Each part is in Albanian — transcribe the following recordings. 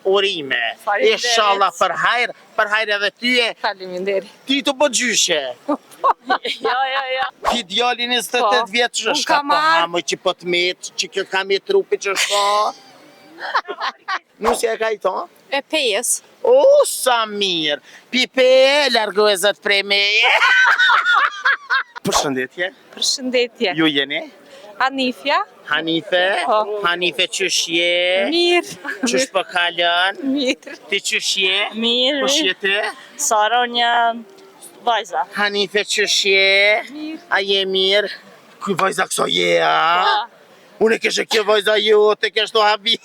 urime. Inshallah për hajr edhe tyje. Faleminderit. Ti të bë gjyshe. Jo. Ti djali 28 vjeç është ka po që po të met, që kjo ka me trupi që është. Nusja e ka i ton? E 5. O, sa mirë. Pipe, largo e zët prej meje. Përshëndetje. Përshëndetje. Ju jeni? Anifja. Hanife? Po. Hanife qysh je? Mirë. Qysh po kalën? Mirë. Ti qysh je? Mirë. Kush je ti? Sara një vajza. Hanife qysh je? Mirë. A je mirë? Kuj vajza këso je, a? Unë keshe kjo vajza jote, kesh të habi.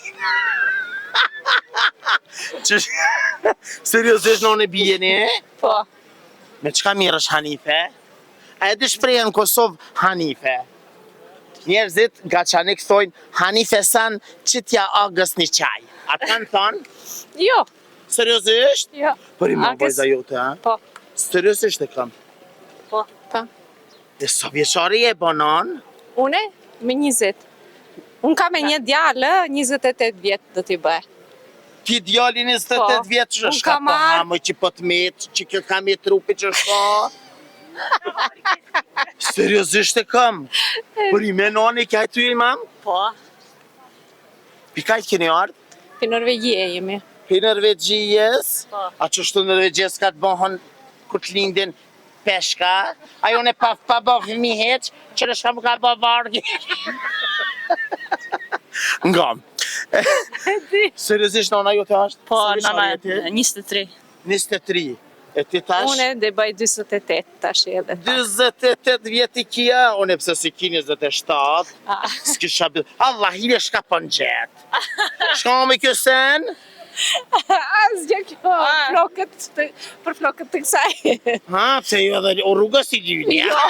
Seriosisht në unë e bijeni, Po. Me qka mirë është Hanife? A e di shprejën në Kosovë Hanife? Njerëzit nga qanik thojnë Hanife san që t'ja agës një qaj. A të kanë thonë? Jo. Seriosisht? Jo. Për i ma Agës? vajza jote, ha? Po. Seriosisht e kam. Po. E sa vjeçari e banon? Une me 20. Unë kam me një djalë, 28 vjetë do t'i bëj. Ti djali 28 vjeç Unë është ka kam po marrë- hamë që po të met, që kjo ka me trupi që është ka. Seriosisht e kam. Për i menoni kaj ty i mam? Po. Pi kaj keni ardë? Pi Norvegjie jemi. Pi Norvegjijes? Po. A që shtu Norvegjijes ka të bëhon kur të lindin peshka? Ajo në pa bëh fëmi heq, që në shka më ka bëh vargi. Nga. Seriosisht nona jote është? Po, Sa vjeçari nana je ti? 23. 23. E ti tash? Une dhe bëj 28 tash edhe. 28 vjeti kia, unë pse si ki 27, Ah. s'kisha bë... Allah, hile shka për në gjetë. Shka me kjo sen? Asgjë kjo, për flokët të kësaj. Ha, pse ju edhe o rrugës i gjyni, ja?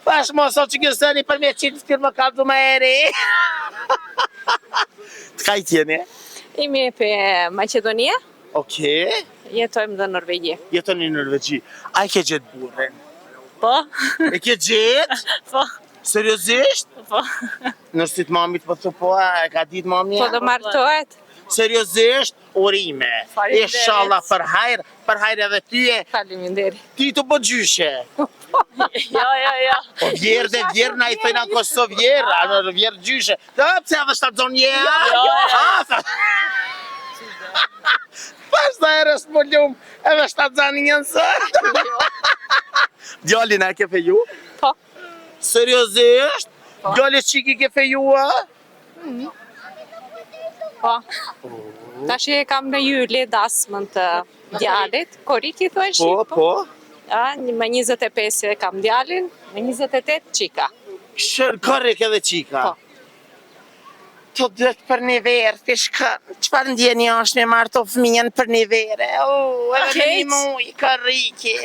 Pash mo sa që kjo seni për me qitë t'kirë më kaldu më eri. T'ka i tjeni? Imi e për Macedonia, Okej, jetojmë dhe Norvegji. jeton në Norvegji. A i ke gjetë burrin? Po. E ke gjetë? Po. Seriosisht? Po. Nërsit mamit po të po, e ka ditë mami? Po do martohet? Seriosisht, urime. Faleminderit. Inshallah për hajr edhe tyje. Faleminderit. Ti të bë gjyshe. Jo. Po vjerë dhe vjerë na i thëjna në Kosovë vjerë, a në vjerë gjyshe. Të pëse edhe shtatë zonë je? Jo. Pas të erës më ljumë, edhe shtatë zonë njësë. Djallin e ke feju? Po. Seriosisht? Djalli qiki ke fejua? Po. Tash e kam në juli dasmën të djalit. Korik i thojnë Po, shqip. po. Me 25 e kam djalin, me 28 qika. Korek edhe qika. Po. Të dhëtë për një verë, fishka, qëfar ndjeni është me marrë të fëmijën për një verë? Edhe Kejt. një muj, kariki.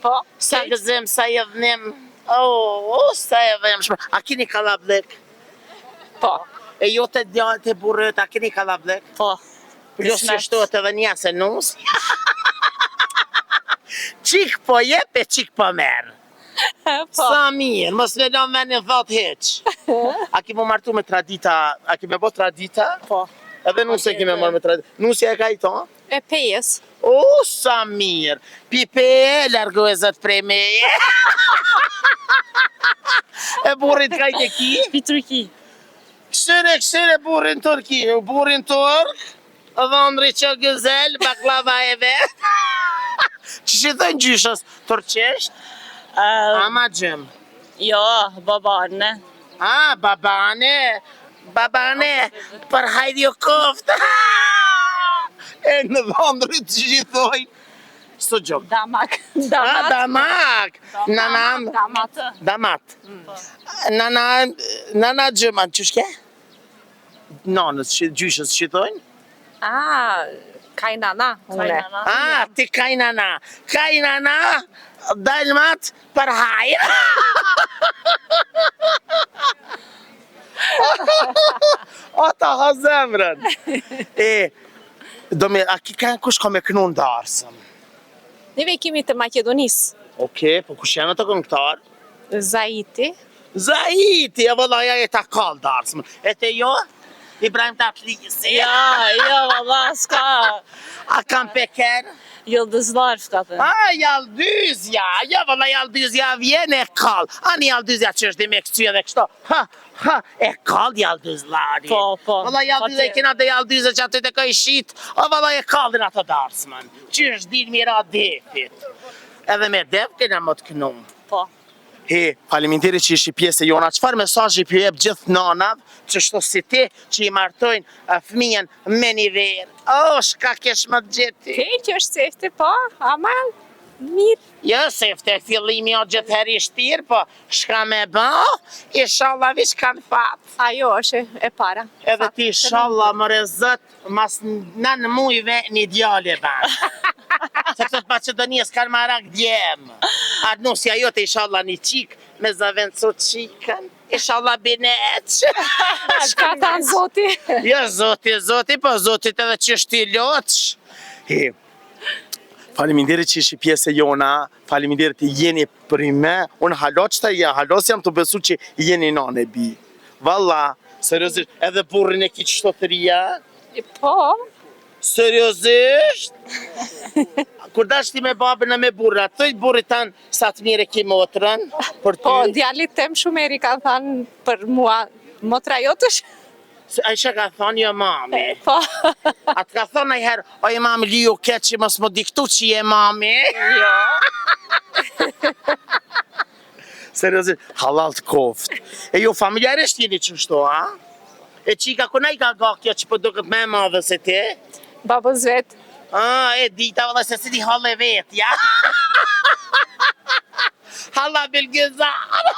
Po. Sa gëzim, sa jedhnim. Sa jedhnim shme. A kini kalablik? Po. E jo të djallë të burët, a kini kalablik? Po. Plus që shtot edhe një se nus. Qik po jep e qik po merë. Po. Sa mirë, mos me lëmë me një thot heq. A ki mu martu me tradita, a ki me bo tradita? Po. Edhe nusë e ki me marrë me tradita. Nusja e ka i ton? E 5. O, sa mirë. Pipe, largo e zët prej meje. E burrit ka i ke ki? Pi Turqi. Këshire burrin Turki. Burrin Turk, dhëndri që gëzel, baklava e vetë. Që që thënë gjyshës? Turqesht? Ama gjëm. Jo, babane. A, babane, për hajdi o koftë. E në dhëndrit që gjithojnë. Së gjokë. Damak. A, damak. Nanam, Damat. damat. Nana gjëma, që shke? Nanës, gjyshës që thojnë? Kajnana. Une. A, ti kajnana. Kajnana, dalmat për hajrë. Ata ha zemrën. A ki kanë kush ka me kënu ndarësëm? Neve kemi të Macedonisë. Okej, po kush janë të këngëtar? Zaiti. Zahiti, e vëllaja e ta kallë darësëm. E te jo? Ibrahim Tatlisi. Jo, valla s'ka. A kam peker? Yıldızlar ka thënë. Jalldyzja, ja valla jalldyzja vjen e kall. Ani jalldyzja që është me kësy edhe kështu. E kall jalldyzlari. Po. Valla jalldyzja i kena dhe jalldyzja që aty të ka i shit, o valla e kallin ato darsman. Që është din mira defit. Edhe me def kena më të kënum. Po. Faleminderit që ishi pjesë e jona. Çfarë mesazhi ju jep gjithë nanave që shto si ti që i martojnë fëmijën me një verë? Shka kesh më të gjeti? Keq është sefti, po, ama mirë. Jo, se fte fillimi o gjithë herë i shtirë, po shka me bë, inshallah vish kanë fat. Ajo është e para. Edhe ti inshallah më rezët, mas në mujve një djale ban. Se këtë Macedonias kanë marak djemë. Atë nusja jote inshallah një qik, me zavendësu qikën, inshallah bineq. Ka thanë zoti. Jo, zoti, po zotit edhe që është i loq. Faleminderit që ishi pjesë e jona, faleminderit që jeni për me, unë haloqta, halos jam të besu që jeni nane bi. Valla, seriosisht, edhe burrin e ki qështotëria? Po, Seriosisht? Kur dash ti me babën e me burra, thoj burrit tanë sa të mire ki motrën, për ty? po, djalit tem shumë eri ka thanë për mua, motra jotësh. A isha ka thonë jo mami. Po, A të ka thonë najherë, o e mami liu keq që mos më diktu që je mami. jo. Seriosisht, halal të koft. E jo familjarisht jeni qështu, a? E qika, kuna i ka gakja që po duket me madhe se ti? Babës vetë. E dita vëllë se si ti halë e vetë, ja? Halla Bilgizar!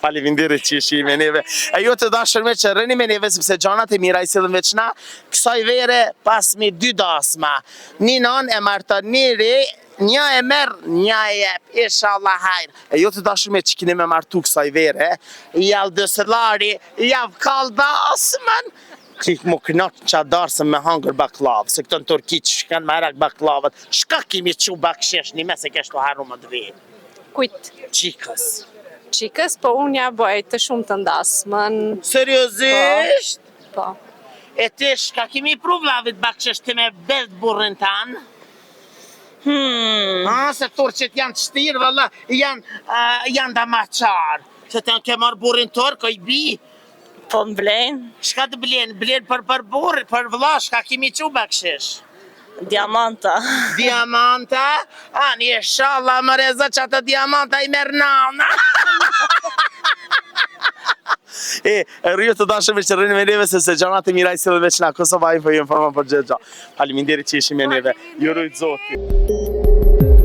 Faleminderit që ishi me neve. E jo të dashër me që rëni me neve, sepse gjanat e mira i silën veçna, kësaj vere pas mi 2 dasma. Një non e marton njëri, një e merë, një e jep, inshallah hajrë. E jo të dashër me që kine me martu kësaj vere, jallë dësëllari, javë kallë dasmën, që mu knot që darsën me hangër baklavë, se këto në Turki që shkanë marak baklavët, shka kimi që bakshesh një me se keshtu harru më dëvi. Kujt? Qikës. Qikës, po unë ja bëj të shumë të ndasmën. Seriozisht? Po. E ti shka kimi pru vlavit bakshesh ti me belt burrin tanë? Se turqit janë të shtirë, valla, janë da maqarë. Se të janë ke marë burrin tërë, ko i bi. Po më vlen. Shka të blenë? Blenë për burri, për vla, shka kimi që bakshesh? Diamanta. Diamanta? Një inshallah më reza që atë diamanta i merë nana. Rrio të dashëve që rrinë me neve se gjanat e mira i silën veç na Kosova Info ju informa për gjithë gjatë. Faleminderit që ishi me neve. Ju rujtë zoti.